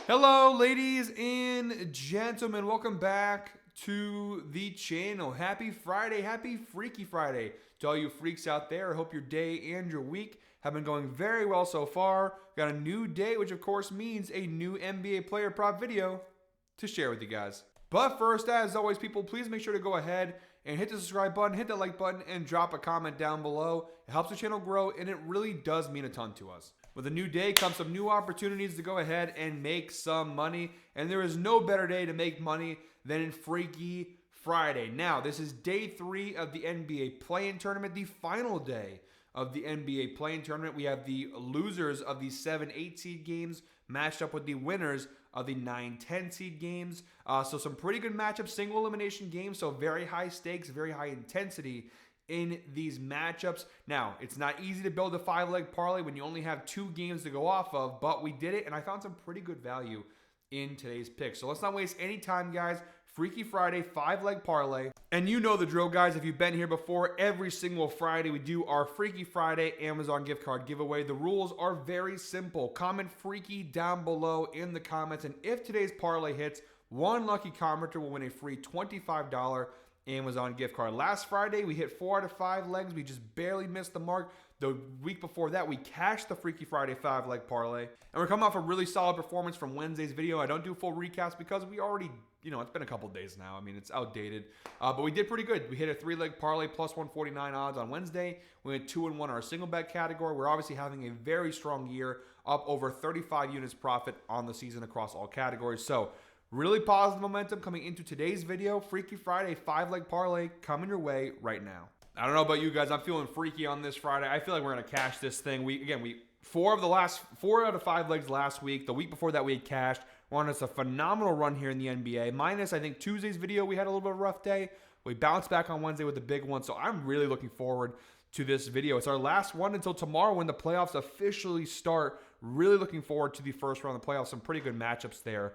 Hello, ladies and gentlemen. Welcome back to the channel. Happy Friday. Happy Freaky Friday to all you freaks out there. I hope your day and your week have been going very well so far. Got a new day, which of course means a new NBA player prop video to share with you guys. But first, as always, people, please make sure to go ahead and hit the subscribe button, hit the like button, and drop a comment down below. It helps the channel grow, and it really does mean a ton to us. With a new day comes some new opportunities to go ahead and make some money, and there is no better day to make money than in Freaky Friday. Now, this is day 3 of the NBA play-in tournament, the final day of the NBA play-in tournament. We have the losers of the 7-8 seed games matched up with the winners of the 9-10 seed games. So some pretty good matchups, single elimination games, so very high stakes, very high intensity in these matchups. Now, it's not easy to build a 5-leg parlay when you only have 2 games to go off of, but we did it, and I found some pretty good value in today's pick. So let's not waste any time, guys. Freaky Friday, 5-leg parlay. And you know the drill, guys. If you've been here before, every single Friday we do our Freaky Friday Amazon gift card giveaway. The rules are very simple. Comment Freaky down below in the comments, and if today's parlay hits, one lucky commenter will win a free $25 Amazon gift card. Last Friday, we hit 4 out of 5 legs. We just barely missed the mark. The week before that, we cashed the Freaky Friday 5-leg parlay. And we're coming off a really solid performance from Wednesday's video. I don't do full recaps because we already, it's been a couple days now. I mean, it's outdated. But we did pretty good. We hit a 3-leg parlay plus 149 odds on Wednesday. We went 2-1 in our single bet category. We're obviously having a very strong year, up over 35 units profit on the season across all categories. So, really positive momentum coming into today's video. Freaky Friday 5-leg parlay coming your way right now. I don't know about you guys. I'm feeling freaky on this Friday. I feel like we're going to cash this thing. We 4 out of 5 legs last week. The week before that we had cashed. We're on a phenomenal run here in the NBA. Minus, I think, Tuesday's video, we had a little bit of a rough day. We bounced back on Wednesday with a big one. So I'm really looking forward to this video. It's our last one until tomorrow when the playoffs officially start. Really looking forward to the first round of the playoffs. Some pretty good matchups there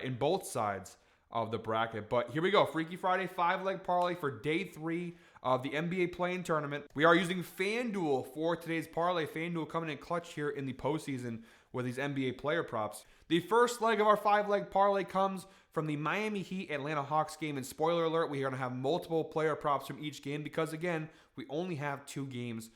in both sides of the bracket. But here we go. Freaky Friday 5-leg parlay for day 3 of the NBA play-in tournament. We are using FanDuel for today's parlay. FanDuel coming in clutch here in the postseason with these NBA player props. The first leg of our 5-leg parlay comes from the Miami Heat Atlanta Hawks game. And spoiler alert, we are going to have multiple player props from each game because, again, we only have 2 games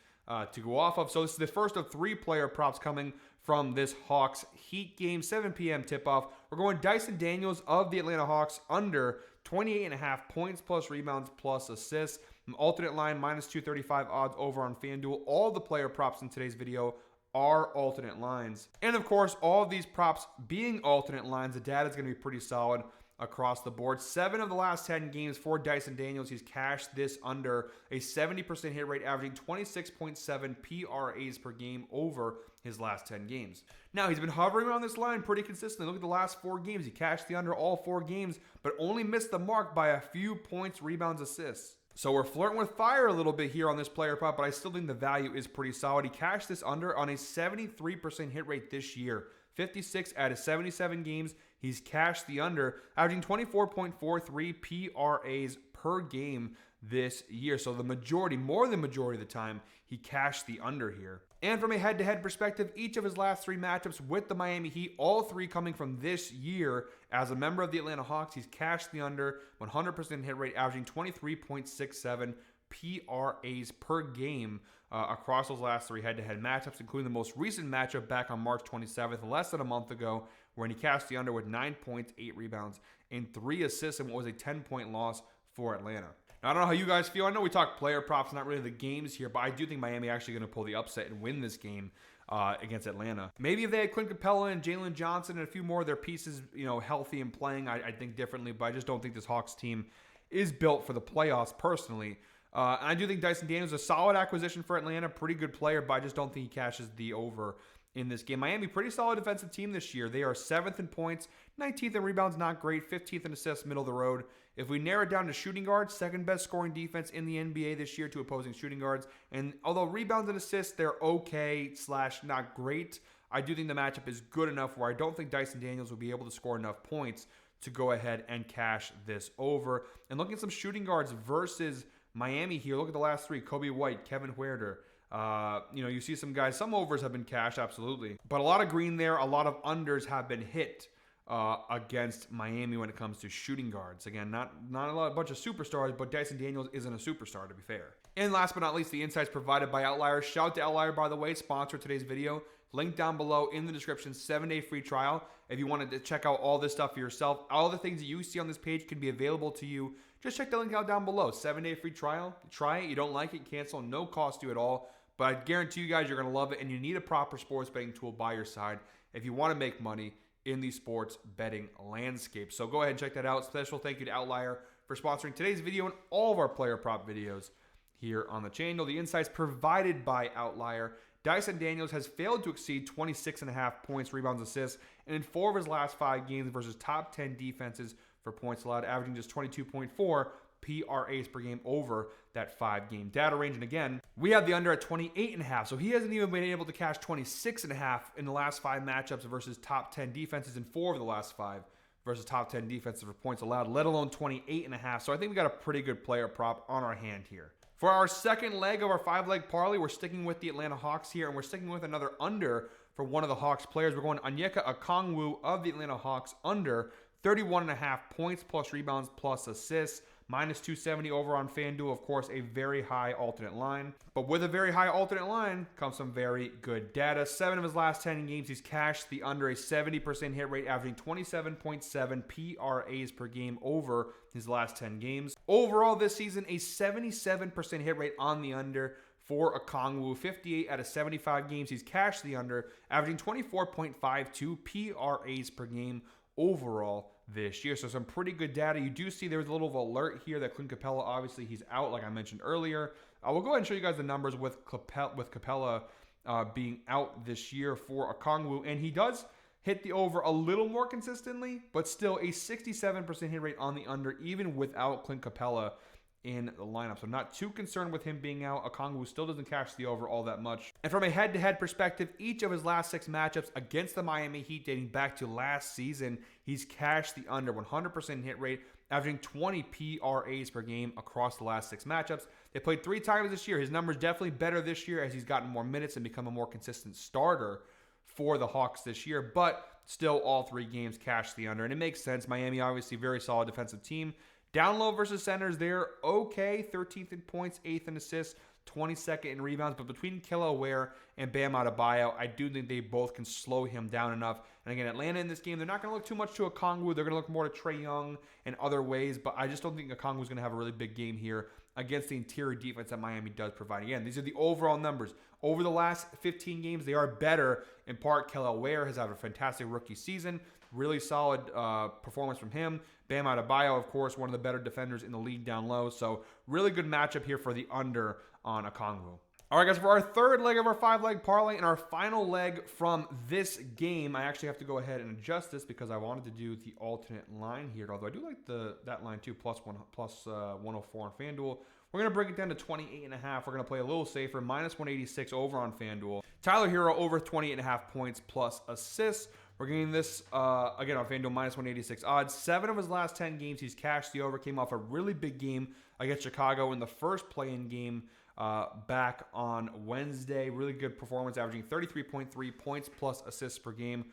to go off of. So this is the first of 3 player props coming from this Hawks Heat game, 7 p.m. tip-off. We're going Dyson Daniels of the Atlanta Hawks under 28.5 points plus rebounds plus assists. Alternate line minus 235 odds over on FanDuel. All the player props in today's video are alternate lines. And of course, all of these props being alternate lines, the data is going to be pretty solid across the board. 7 of the last 10 games for Dyson Daniels, he's cashed this under a 70% hit rate, averaging 26.7 PRAs per game over his last 10 games. Now, he's been hovering around this line pretty consistently. Look at the last 4 games. He cashed the under all 4 games, but only missed the mark by a few points, rebounds, assists. So we're flirting with fire a little bit here on this player prop, but I still think the value is pretty solid. He cashed this under on a 73% hit rate this year. 56 out of 77 games, he's cashed the under, averaging 24.43 PRAs per game this year. So the majority, more than majority of the time, he cashed the under here. And from a head-to-head perspective, each of his last 3 matchups with the Miami Heat, all 3 coming from this year as a member of the Atlanta Hawks, he's cashed the under, 100% hit rate, averaging 23.67 PRAs per game across those last 3 head-to-head matchups, including the most recent matchup back on March 27th, less than a month ago, when he cashed the under with 9 points, 8 rebounds, and 3 assists in what was a 10-point loss for Atlanta. Now, I don't know how you guys feel. I know we talk player props, not really the games here, but I do think Miami actually going to pull the upset and win this game against Atlanta. Maybe if they had Clint Capella and Jalen Johnson and a few more of their pieces, healthy and playing, I think differently, but I just don't think this Hawks team is built for the playoffs personally. And I do think Dyson Daniels is a solid acquisition for Atlanta, pretty good player, but I just don't think he cashes the over in this game. Miami, pretty solid defensive team this year. They are 7th in points, 19th in rebounds, not great, 15th in assists, middle of the road. If we narrow it down to shooting guards, 2nd best scoring defense in the NBA this year to opposing shooting guards. And although rebounds and assists, they're okay / not great, I do think the matchup is good enough where I don't think Dyson Daniels will be able to score enough points to go ahead and cash this over. And looking at some shooting guards versus Miami here, look at the last 3, Kobe White, Kevin Huerter. You see some guys, some overs have been cashed, absolutely. But a lot of green there, a lot of unders have been hit against Miami when it comes to shooting guards. Again, not a bunch of superstars, but Dyson Daniels isn't a superstar, to be fair. And last but not least, the insights provided by Outlier. Shout out to Outlier, by the way, sponsor today's video. Link down below in the description, 7-day free trial. If you wanted to check out all this stuff for yourself, all the things that you see on this page can be available to you. Just check the link out down below. 7-day free trial. Try it. You don't like it, cancel. No cost to you at all. But I guarantee you guys you're going to love it, and you need a proper sports betting tool by your side if you want to make money in the sports betting landscape. So go ahead and check that out. Special thank you to Outlier for sponsoring today's video and all of our player prop videos here on the channel. The insights provided by Outlier. Dyson Daniels has failed to exceed 26.5 points, rebounds, assists, and in 4 of his last 5 games versus top 10 defenses for points allowed, averaging just 22.4 PRAs per game over that 5-game data range. And again, we have the under at 28.5, so he hasn't even been able to cash 26.5 in the last 5 matchups versus top 10 defenses in 4 of the last 5 versus top 10 defenses for points allowed, let alone 28.5. So I think we got a pretty good player prop on our hand here. For our second leg of our 5-leg parlay, we're sticking with the Atlanta Hawks here, and we're sticking with another under for one of the Hawks players. We're going Onyeka Okongwu of the Atlanta Hawks under 31.5 points plus rebounds plus assists. Minus 270 over on FanDuel. Of course, a very high alternate line. But with a very high alternate line comes some very good data. 7 of his last 10 games, he's cashed the under, a 70% hit rate, averaging 27.7 PRAs per game over his last 10 games. Overall this season, a 77% hit rate on the under for Okongwu. 58 out of 75 games, he's cashed the under, averaging 24.52 PRAs per game overall this year. So some pretty good data. You do see there was a little alert here that Clint Capella, obviously he's out like I mentioned earlier. I will go ahead and show you guys the numbers with Capella being out this year for Okongwu, and he does hit the over a little more consistently, but still a 67% hit rate on the under even without Clint Capella in the lineup. So not too concerned with him being out. Okongwu still doesn't cash the over all that much. And from a head-to-head perspective, each of his last 6 matchups against the Miami Heat dating back to last season, he's cashed the under, 100% hit rate, averaging 20 PRAs per game across the last 6 matchups. They played 3 times this year. His number's definitely better this year as he's gotten more minutes and become a more consistent starter for the Hawks this year, but still all 3 games cashed the under. And it makes sense. Miami, obviously, very solid defensive team. Down low versus centers, they're okay. 13th in points, 8th in assists, 22nd in rebounds. But between Kelly Oubre and Bam Adebayo, I do think they both can slow him down enough. And again, Atlanta in this game, they're not going to look too much to Okongwu. They're going to look more to Trae Young and other ways. But I just don't think Okongwu's going to have a really big game here against the interior defense that Miami does provide. Again, these are the overall numbers. Over the last 15 games, they are better. In part, Kelly Oubre has had a fantastic rookie season. Really solid performance from him. Bam Adebayo, of course, one of the better defenders in the league down low. So really good matchup here for the under on Okongwu. All right, guys, for our third leg of our 5-leg parlay and our final leg from this game, I actually have to go ahead and adjust this because I wanted to do the alternate line here. Although I do like that line too, plus 104 on FanDuel. We're going to bring it down to 28.5. We're going to play a little safer, minus 186 over on FanDuel. Tyler Hero over 28.5 points plus assists. We're getting this, again, on FanDuel, minus 186 odds. 7 of his last 10 games, he's cashed the over. Came off a really big game against Chicago in the first play-in game back on Wednesday. Really good performance, averaging 33.3 points plus assists per game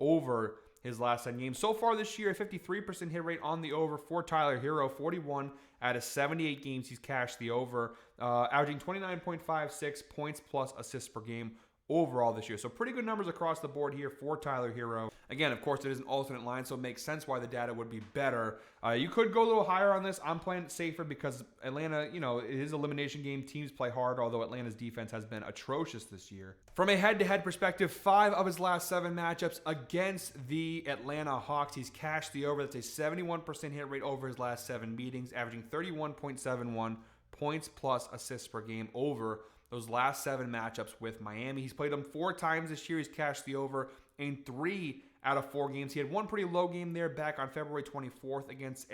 over his last 10 games. So far this year, a 53% hit rate on the over for Tyler Hero. 41 out of 78 games, he's cashed the over, averaging 29.56 points plus assists per game overall this year. So pretty good numbers across the board here for Tyler Hero. Again, of course, it is an alternate line, so it makes sense why the data would be better. You could go a little higher on this. I'm playing it safer because Atlanta, it is an elimination game. Teams play hard, although Atlanta's defense has been atrocious this year. From a head-to-head perspective, 5 of his last 7 matchups against the Atlanta Hawks, he's cashed the over. That's a 71% hit rate over his last 7 meetings, averaging 31.71 points plus assists per game over those last 7 matchups with Miami. He's played them 4 times this year. He's cashed the over in 3 out of 4 games. He had one pretty low game there back on February 24th against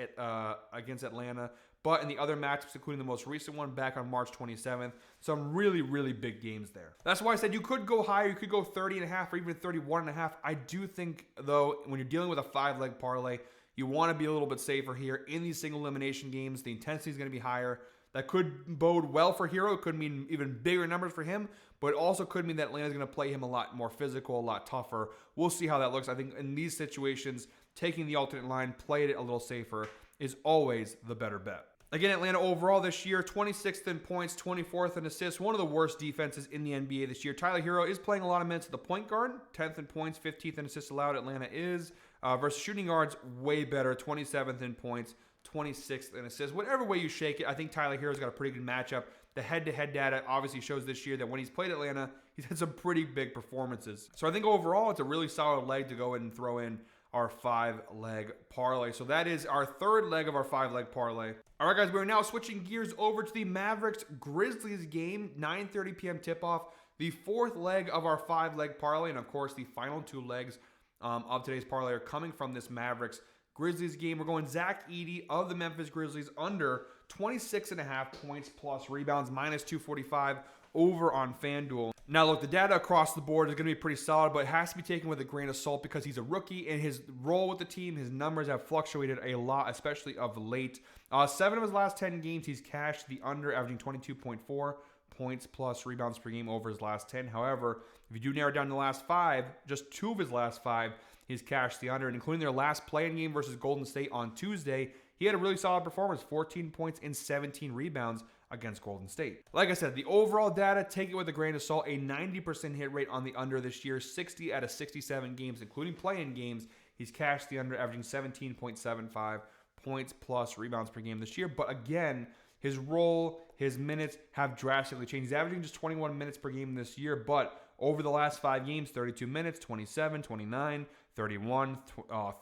Atlanta. But in the other matchups, including the most recent one back on March 27th, some really, really big games there. That's why I said you could go higher. You could go 30.5 or even 31.5. I do think, though, when you're dealing with a 5-leg parlay, you want to be a little bit safer here. In these single elimination games, the intensity is going to be higher. That could bode well for Hero. It could mean even bigger numbers for him, but it also could mean that Atlanta's going to play him a lot more physical, a lot tougher. We'll see how that looks. I think in these situations, taking the alternate line, playing it a little safer, is always the better bet. Again, Atlanta overall this year, 26th in points, 24th in assists, one of the worst defenses in the NBA this year. Tyler Hero is playing a lot of minutes at the point guard, 10th in points, 15th in assists allowed. Atlanta is. Versus shooting guards, way better, 27th in points, 26th in assists. Whatever way you shake it, I think Tyler Hero's got a pretty good matchup. The head-to-head data obviously shows this year that when he's played Atlanta, he's had some pretty big performances. So I think overall, it's a really solid leg to go ahead and throw in our 5-leg parlay. So that is our third leg of our 5-leg parlay. All right, guys, we're now switching gears over to the Mavericks-Grizzlies game, 9:30 p.m. tip-off. The fourth leg of our 5-leg parlay, and of course, the final 2 legs of today's parlay are coming from this Mavericks-Grizzlies game. We're going Zach Edey of the Memphis Grizzlies under 26.5 points plus rebounds, minus 245 over on FanDuel. Now, look, the data across the board is going to be pretty solid, but it has to be taken with a grain of salt because he's a rookie, and his role with the team, his numbers have fluctuated a lot, especially of late. 7 of his last 10 games, he's cashed the under, averaging 22.4 points plus rebounds per game over his last 10. However, if you do narrow down the last 5, just 2 of his last 5, he's cashed the under, and including their last play-in game versus Golden State on Tuesday, he had a really solid performance, 14 points and 17 rebounds against Golden State. Like I said, the overall data, take it with a grain of salt. A 90% hit rate on the under this year, 60 out of 67 games, including play-in games. He's cashed the under, averaging 17.75 points plus rebounds per game this year. But again, his role, his minutes have drastically changed. He's averaging just 21 minutes per game this year, but over the last 5 games, 32 minutes, 27, 29, 31,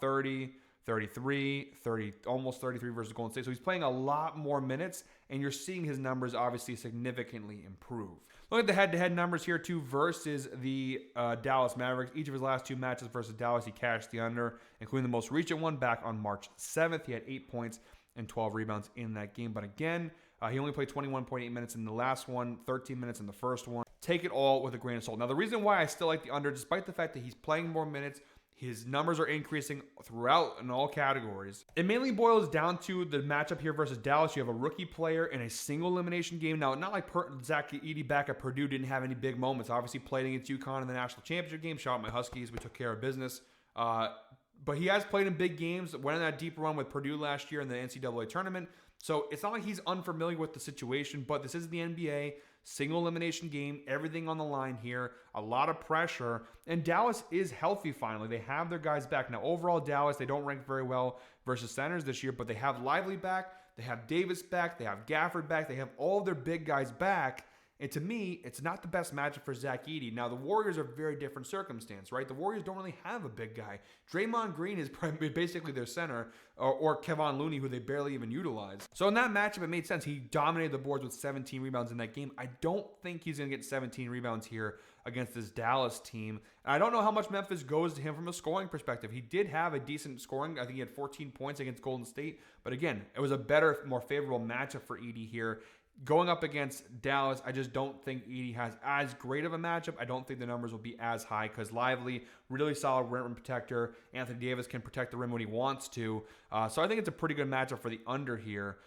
30, 33, 30, almost 33 versus Golden State. So he's playing a lot more minutes, and you're seeing his numbers obviously significantly improve. Look at the head-to-head numbers here too versus the Dallas Mavericks. Each of his last 2 matches versus Dallas, he cashed the under, including the most recent one back on March 7th. He had 8 points and 12 rebounds in that game. But again, he only played 21.8 minutes in the last one, 13 minutes in the first one. Take it all with a grain of salt. Now, the reason why I still like the under, despite the fact that he's playing more minutes, his numbers are increasing throughout in all categories. It mainly boils down to the matchup here versus Dallas. You have a rookie player in a single elimination game. Now, not like Zach Edey back at Purdue didn't have any big moments. Obviously, played against UConn in the national championship game. Shout out my Huskies. We took care of business. But he has played in big games. Went on that deep run with Purdue last year in the NCAA tournament. So it's not like he's unfamiliar with the situation, but this is the NBA. Single elimination game, everything on the line here, a lot of pressure, and Dallas is healthy finally. They have their guys back. Now, overall, Dallas, they don't rank very well versus centers this year, but they have Lively back, they have Davis back, they have Gafford back, they have all of their big guys back, and to me, it's not the best matchup for Zach Edey. Now, the Warriors are a very different circumstance, right? The Warriors don't really have a big guy. Draymond Green is basically their center, or Kevon Looney, who they barely even utilize. So in that matchup, it made sense. He dominated the boards with 17 rebounds in that game. I don't think he's going to get 17 rebounds here against this Dallas team. And I don't know how much Memphis goes to him from a scoring perspective. He did have a decent scoring. I think he had 14 points against Golden State. But again, it was a better, more favorable matchup for Edey here. Going up against Dallas, I just don't think Edey has as great of a matchup. I don't think the numbers will be as high because Lively, really solid rim protector. Anthony Davis can protect the rim when he wants to. So I think it's a pretty good matchup for the under here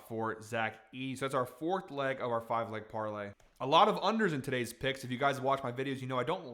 for Zach Edey. So that's our 4th leg of our 5-leg parlay. A lot of unders in today's picks. If you guys watch my videos, you know I don't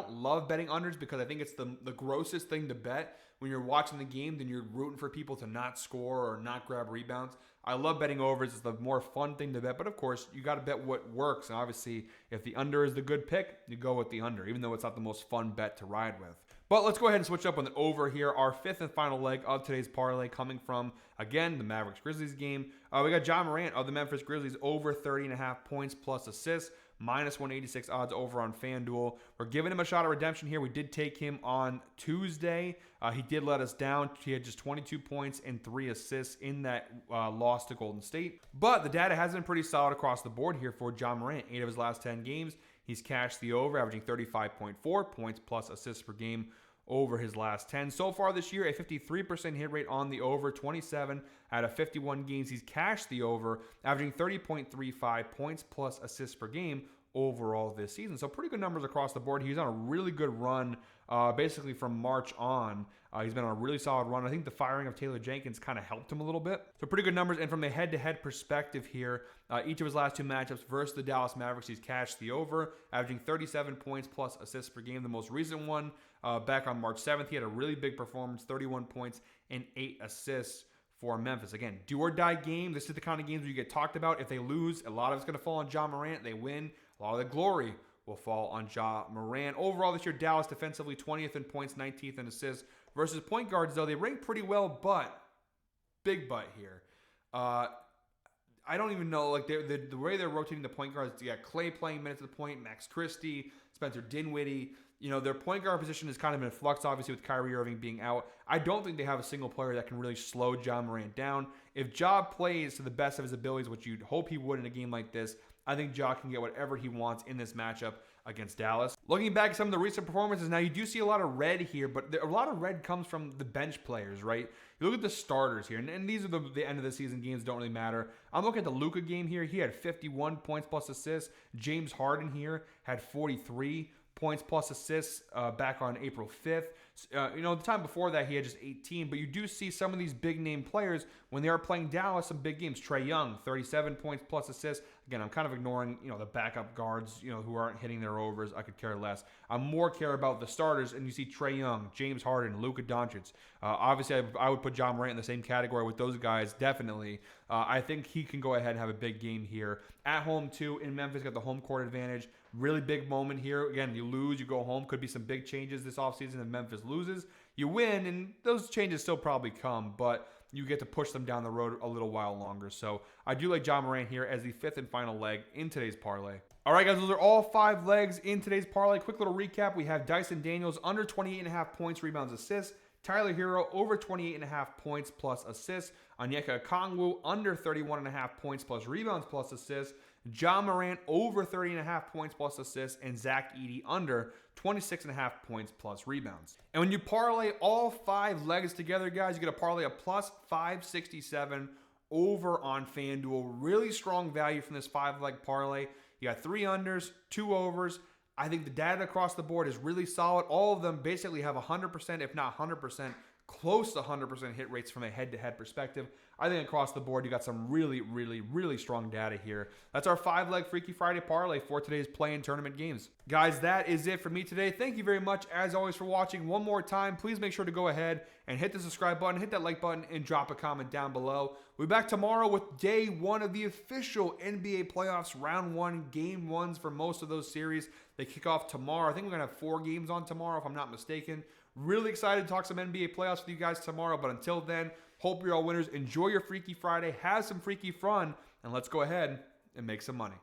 love betting unders because I think it's the grossest thing to bet. When you're watching the game, then you're rooting for people to not score or not grab rebounds. I love betting overs. It's the more fun thing to bet. But, of course, you got to bet what works. And, obviously, if the under is the good pick, you go with the under, even though it's not the most fun bet to ride with. But let's go ahead and switch up on the over here. Our 5th and final leg of today's parlay coming from, again, the Mavericks-Grizzlies game. We got Ja Morant of the Memphis Grizzlies over 30.5 points plus assists. Minus 186 odds over on FanDuel. We're giving him a shot at redemption here. We did take him on Tuesday. He did let us down. He had just 22 points and 3 assists in that loss to Golden State. But the data has been pretty solid across the board here for Ja Morant. 8 of his last 10 games, he's cashed the over, averaging 35.4 points plus assists per game over his last 10. So far this year, a 53% hit rate on the over, 27 out of 51 games. He's cashed the over, averaging 30.35 points plus assists per game overall this season. So pretty good numbers across the board. He's on a really good run basically from March on. He's been on a really solid run. I think the firing of Taylor Jenkins kind of helped him a little bit. So pretty good numbers. And from a head-to-head perspective here, each of his last 2 matchups versus the Dallas Mavericks, he's cashed the over, averaging 37 points plus assists per game. The most recent one, back on March 7th, he had a really big performance, 31 points and 8 assists for Memphis. Again, do-or-die game. This is the kind of games where you get talked about. If they lose, a lot of it's going to fall on Ja Morant. They win, a lot of the glory will fall on Ja Morant. Overall this year, Dallas defensively 20th in points, 19th in assists. Versus point guards, though, they rank pretty well, but big but here. I don't even know, like, the way they're rotating the point guards, you got Clay playing minutes at the point, Max Christie, Spencer Dinwiddie. You know, their point guard position has kind of been in flux, obviously, with Kyrie Irving being out. I don't think they have a single player that can really slow Ja Morant down. If Ja plays to the best of his abilities, which you'd hope he would in a game like this, I think Ja can get whatever he wants in this matchup against Dallas. Looking back at some of the recent performances, now you do see a lot of red here, but a lot of red comes from the bench players, right? You look at the starters here, and these are the end of the season games, don't really matter. I'm looking at the Luka game here. He had 51 points plus assists. James Harden here had 43 points plus assists back on April 5th. The time before that, he had just 18. But you do see some of these big-name players, when they are playing Dallas, some big games. Trae Young, 37 points plus assists. Again, I'm kind of ignoring, the backup guards, who aren't hitting their overs. I could care less. I more care about the starters, and you see Trae Young, James Harden, Luka Doncic. Obviously, I would put Ja Morant in the same category with those guys, definitely. I think he can go ahead and have a big game here. At home, too, in Memphis, got the home court advantage. Really big moment here. Again, you lose, you go home. Could be some big changes this offseason if Memphis loses. You win, and those changes still probably come, but you get to push them down the road a little while longer. So I do like Ja Morant here as the 5th and final leg in today's parlay. All right, guys, those are all 5 legs in today's parlay. Quick little recap. We have Dyson Daniels under 28.5 points, rebounds, assists. Tyler Hero over 28.5 points plus assists. Onyeka Okongwu under 31.5 points plus rebounds plus assists. Ja Morant over 30.5 points plus assists. And Zach Edey under 26.5 points plus rebounds. And when you parlay all 5 legs together, guys, you get a parlay of plus 567 over on FanDuel. Really strong value from this 5-leg parlay. You got 3 unders, 2 overs. I think the data across the board is really solid. All of them basically have 100%, if not 100%, close to 100% hit rates from a head-to-head perspective. I think across the board, you got some really, really, really strong data here. That's our 5-leg Freaky Friday parlay for today's play-in tournament games. Guys, that is it for me today. Thank you very much, as always, for watching. One more time, please make sure to go ahead and hit the subscribe button, hit that like button, and drop a comment down below. We'll be back tomorrow with day 1 of the official NBA playoffs, round 1, game 1s for most of those series. They kick off tomorrow. I think we're going to have 4 games on tomorrow, if I'm not mistaken. Really excited to talk some NBA playoffs with you guys tomorrow. But until then, hope you're all winners. Enjoy your Freaky Friday. Have some freaky fun. And let's go ahead and make some money.